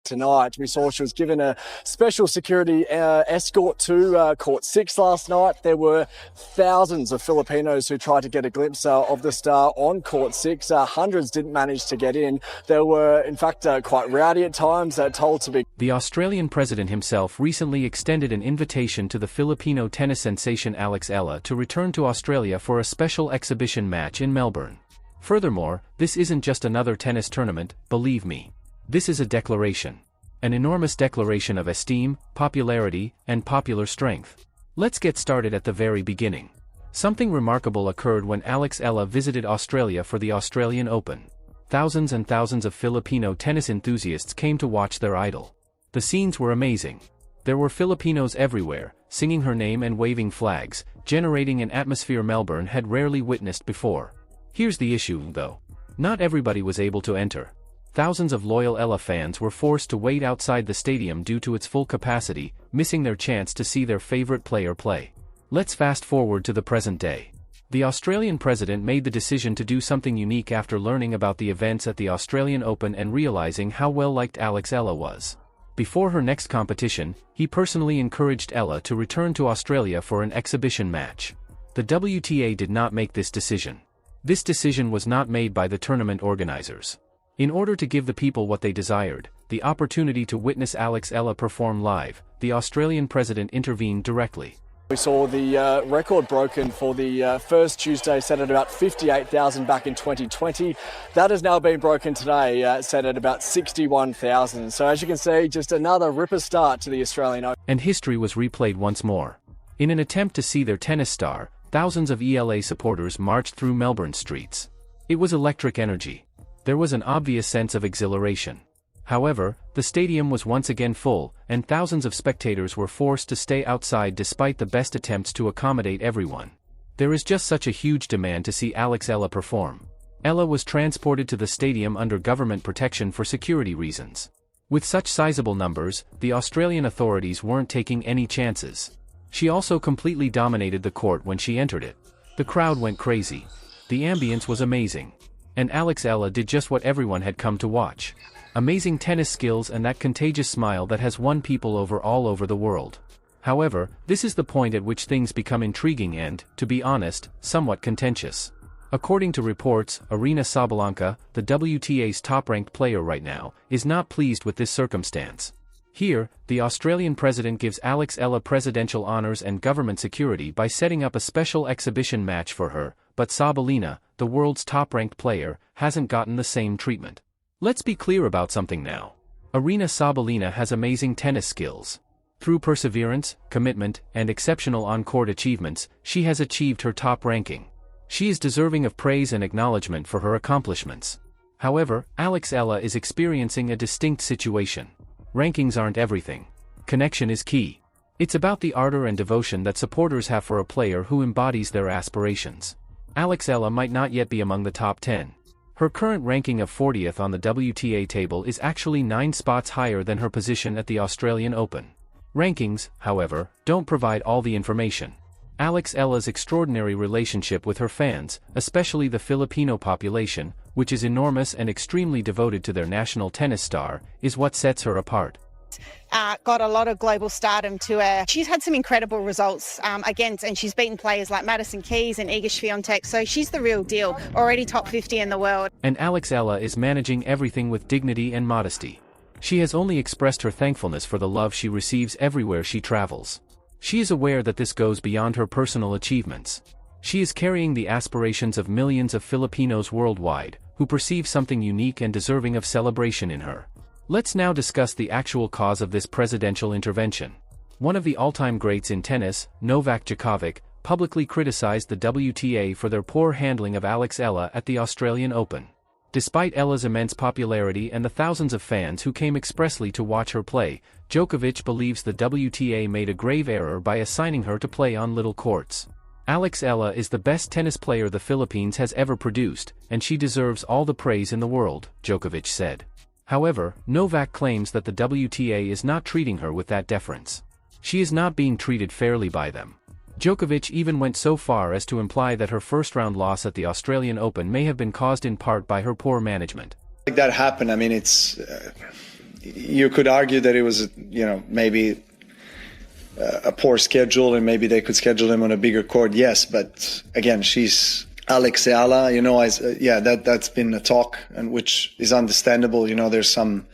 tonight. We saw she was given a special security escort to Court 6 last night. There were thousands of Filipinos who tried to get a glimpse of the star on Court 6. Hundreds didn't manage to get in. There were, in fact, quite rowdy at times, told to be. The Australian president himself recently extended an invitation to the Filipino tennis sensation Alex Eala to return to Australia for a special exhibition match in Melbourne. Furthermore, this isn't just another tennis tournament, believe me. This is a declaration. An enormous declaration of esteem, popularity, and popular strength. Let's get started at the very beginning. Something remarkable occurred when Alex Eala visited Australia for the Australian Open. Thousands and thousands of Filipino tennis enthusiasts came to watch their idol. The scenes were amazing. There were Filipinos everywhere, singing her name and waving flags, generating an atmosphere Melbourne had rarely witnessed before. Here's the issue, though. Not everybody was able to enter. Thousands of loyal Eala fans were forced to wait outside the stadium due to its full capacity, missing their chance to see their favorite player play. Let's fast forward to the present day. The Australian president made the decision to do something unique after learning about the events at the Australian Open and realizing how well-liked Alex Eala was. Before her next competition, he personally encouraged Eala to return to Australia for an exhibition match. The WTA did not make this decision. This decision was not made by the tournament organizers. In order to give the people what they desired, the opportunity to witness Alex Eala perform live, the Australian president intervened directly. We saw the record broken for the first Tuesday, set at about 58,000 back in 2020. That has now been broken today, set at about 61,000. So as you can see, just another ripper start to the Australian Open. And history was replayed once more. In an attempt to see their tennis star, thousands of ELA supporters marched through Melbourne streets. It was electric energy. There was an obvious sense of exhilaration. However, the stadium was once again full, and thousands of spectators were forced to stay outside despite the best attempts to accommodate everyone. There is just such a huge demand to see Alex Eala perform. Eala was transported to the stadium under government protection for security reasons. With such sizable numbers, the Australian authorities weren't taking any chances. She also completely dominated the court when she entered it. The crowd went crazy. The ambience was amazing. And Alex Eala did just what everyone had come to watch. Amazing tennis skills and that contagious smile that has won people over all over the world. However, this is the point at which things become intriguing and, to be honest, somewhat contentious. According to reports, Aryna Sabalenka, the WTA's top-ranked player right now, is not pleased with this circumstance. Here, the Australian president gives Alex Eala presidential honors and government security by setting up a special exhibition match for her, but Sabalenka, the world's top-ranked player, hasn't gotten the same treatment. Let's be clear about something now. Aryna Sabalenka has amazing tennis skills. Through perseverance, commitment, and exceptional on-court achievements, she has achieved her top ranking. She is deserving of praise and acknowledgement for her accomplishments. However, Alex Eala is experiencing a distinct situation. Rankings aren't everything. Connection is key. It's about the ardor and devotion that supporters have for a player who embodies their aspirations. Alex Eala might not yet be among the top 10. Her current ranking of 40th on the WTA table is actually 9 spots higher than her position at the Australian Open. Rankings, however, don't provide all the information. Alex Eala's extraordinary relationship with her fans, especially the Filipino population, which is enormous and extremely devoted to their national tennis star, is what sets her apart. Got a lot of global stardom to her. She's had some incredible results and she's beaten players like Madison Keys and Iga Swiatek, so she's the real deal, already top 50 in the world. And Alex Eala is managing everything with dignity and modesty. She has only expressed her thankfulness for the love she receives everywhere she travels. She is aware that this goes beyond her personal achievements. She is carrying the aspirations of millions of Filipinos worldwide, who perceive something unique and deserving of celebration in her. Let's now discuss the actual cause of this presidential intervention. One of the all-time greats in tennis, Novak Djokovic, publicly criticized the WTA for their poor handling of Alex Eala at the Australian Open. Despite Eala's immense popularity and the thousands of fans who came expressly to watch her play, Djokovic believes the WTA made a grave error by assigning her to play on little courts. Alex Eala is the best tennis player the Philippines has ever produced, and she deserves all the praise in the world, Djokovic said. However, Novak claims that the WTA is not treating her with that deference. She is not being treated fairly by them. Djokovic even went so far as to imply that her first-round loss at the Australian Open may have been caused in part by her poor management. Like that happened, I mean, it's you could argue that it was, maybe a poor schedule, and maybe they could schedule him on a bigger court. Yes, but again, she's Alex Eala. That's been a talk, and which is understandable. There's some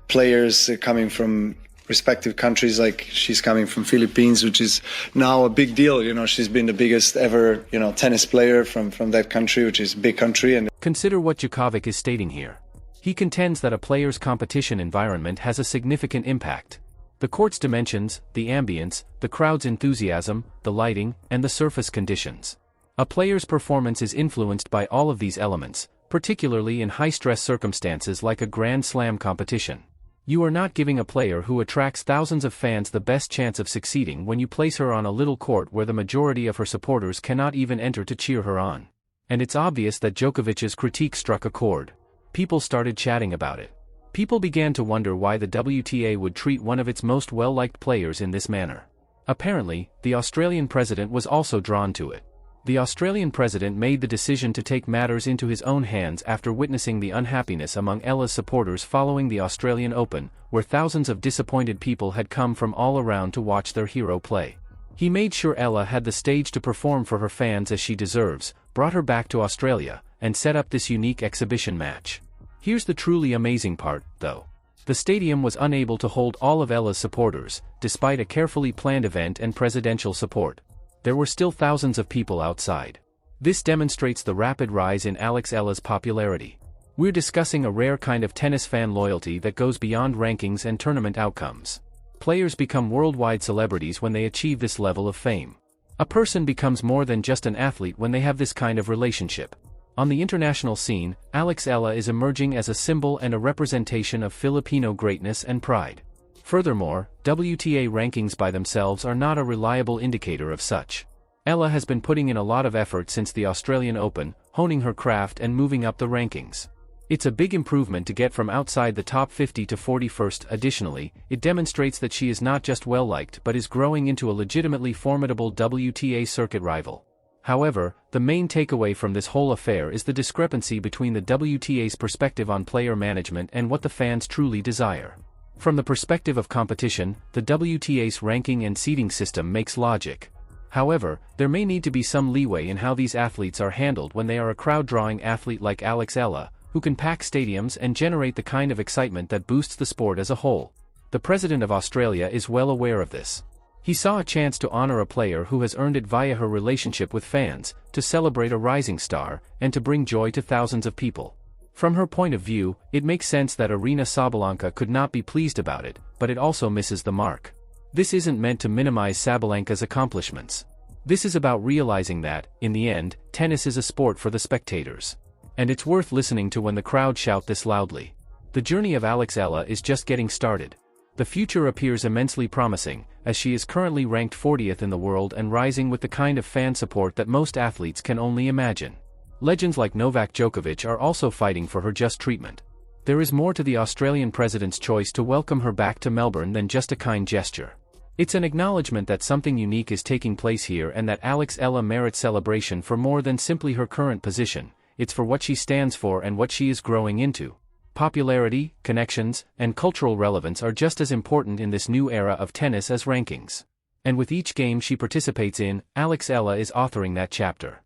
players coming from respective countries, like she's coming from Philippines, which is now a big deal. She's been the biggest ever, tennis player from that country, which is a big country. And consider what Djokovic is stating here. He contends that a player's competition environment has a significant impact. The court's dimensions, the ambience, the crowd's enthusiasm, the lighting, and the surface conditions. A player's performance is influenced by all of these elements, particularly in high-stress circumstances like a Grand Slam competition. You are not giving a player who attracts thousands of fans the best chance of succeeding when you place her on a little court where the majority of her supporters cannot even enter to cheer her on. And it's obvious that Djokovic's critique struck a chord. People started chatting about it. People began to wonder why the WTA would treat one of its most well-liked players in this manner. Apparently, the Australian president was also drawn to it. The Australian president made the decision to take matters into his own hands after witnessing the unhappiness among Ella's supporters following the Australian Open, where thousands of disappointed people had come from all around to watch their hero play. He made sure Ella had the stage to perform for her fans as she deserves, brought her back to Australia, and set up this unique exhibition match. Here's the truly amazing part, though. The stadium was unable to hold all of Ella's supporters, despite a carefully planned event and presidential support. There were still thousands of people outside. This demonstrates the rapid rise in Alex Eala's popularity. We're discussing a rare kind of tennis fan loyalty that goes beyond rankings and tournament outcomes. Players become worldwide celebrities when they achieve this level of fame. A person becomes more than just an athlete when they have this kind of relationship. On the international scene, Alex Eala is emerging as a symbol and a representation of Filipino greatness and pride. Furthermore, WTA rankings by themselves are not a reliable indicator of such. Ella has been putting in a lot of effort since the Australian Open, honing her craft and moving up the rankings. It's a big improvement to get from outside the top 50 to 41st. Additionally, it demonstrates that she is not just well-liked but is growing into a legitimately formidable WTA circuit rival. However, the main takeaway from this whole affair is the discrepancy between the WTA's perspective on player management and what the fans truly desire. From the perspective of competition, the WTA's ranking and seeding system makes logic. However, there may need to be some leeway in how these athletes are handled when they are a crowd-drawing athlete like Alex Eala, who can pack stadiums and generate the kind of excitement that boosts the sport as a whole. The president of Australia is well aware of this. He saw a chance to honor a player who has earned it via her relationship with fans, to celebrate a rising star, and to bring joy to thousands of people. From her point of view, it makes sense that Aryna Sabalenka could not be pleased about it, but it also misses the mark. This isn't meant to minimize Sabalenka's accomplishments. This is about realizing that, in the end, tennis is a sport for the spectators. And it's worth listening to when the crowd shout this loudly. The journey of Alex Eala is just getting started. The future appears immensely promising, as she is currently ranked 40th in the world and rising with the kind of fan support that most athletes can only imagine. Legends like Novak Djokovic are also fighting for her just treatment. There is more to the Australian president's choice to welcome her back to Melbourne than just a kind gesture. It's an acknowledgement that something unique is taking place here and that Alex Eala merits celebration for more than simply her current position. It's for what she stands for and what she is growing into. Popularity, connections, and cultural relevance are just as important in this new era of tennis as rankings. And with each game she participates in, Alex Eala is authoring that chapter.